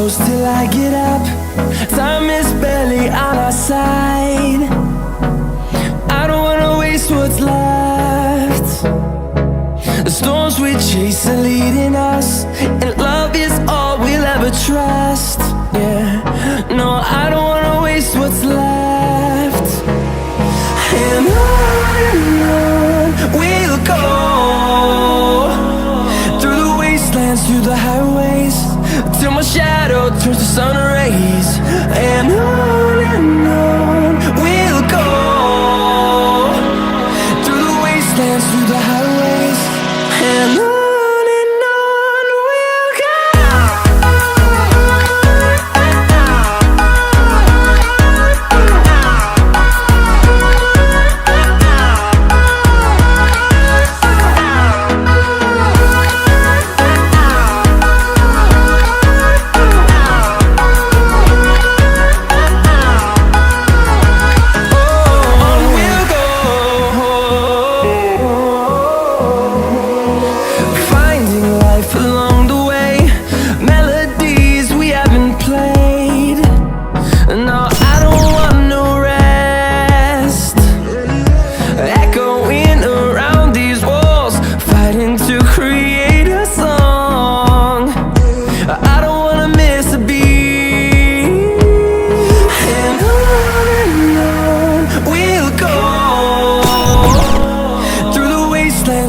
close till I get up. Time is barely on our side. I don't wanna waste what's left. The storms we chase are leading us, and love is all we'll ever trust. Yeah, no, I don't wanna waste what's left. And on we'll go, through the wastelands, through the highways, till my shadow turns to sun rays. And on we'll go, through the wastelands, through the highways, and on we'll go.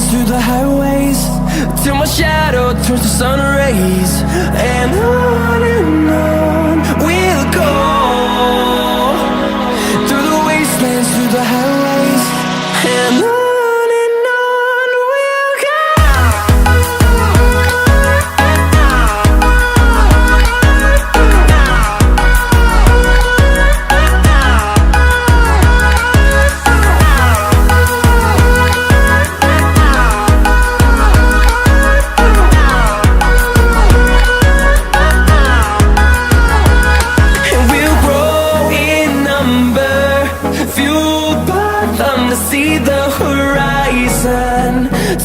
Through the highways, till my shadow turns to sun rays. And on we'll go, through the wastelands, through the highways, and on we'll go. See the horizon,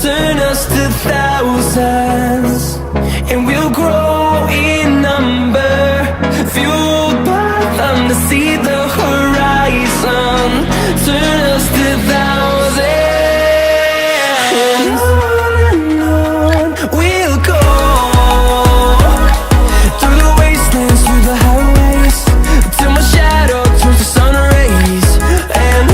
turn us to thousands, and we'll grow in number, fueled by them. To see the horizon, turn us to thousands, and on we'll go, through the wastelands, through the highways, till my shadow turns to sun rays. And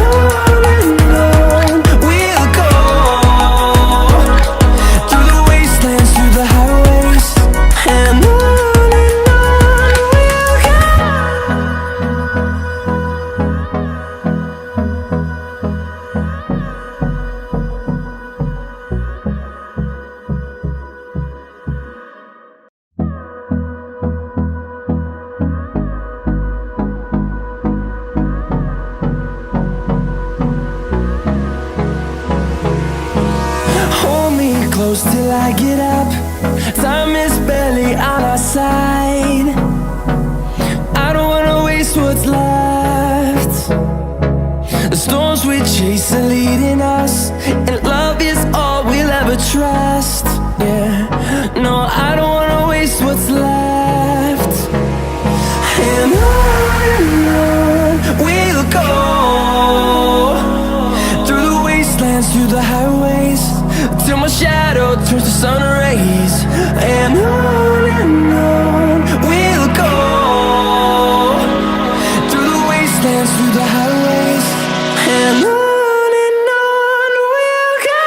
close till I get up. Time is barely on our side. I don't wanna waste what's left. The storms we chase are leading us, and love is all we'll ever trust. Yeah, no, I don't wanna waste what's left. And on we'll go, through the wastelands, through the highways, till my shadow turns to sun rays. And on we'll go, through the wastelands, through the highways, and on we'll go.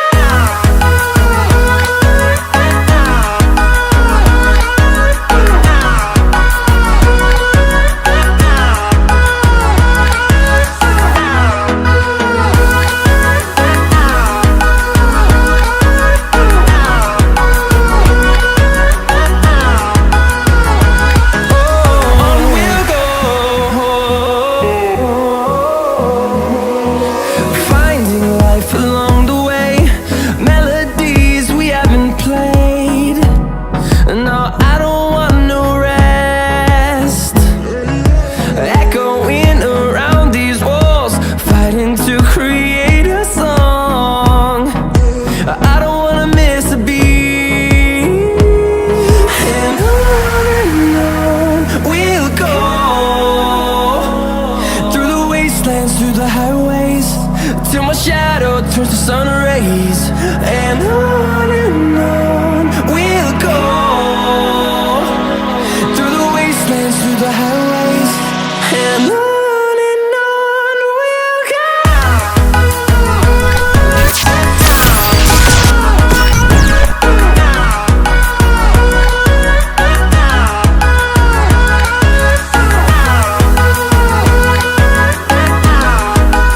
sun rays, and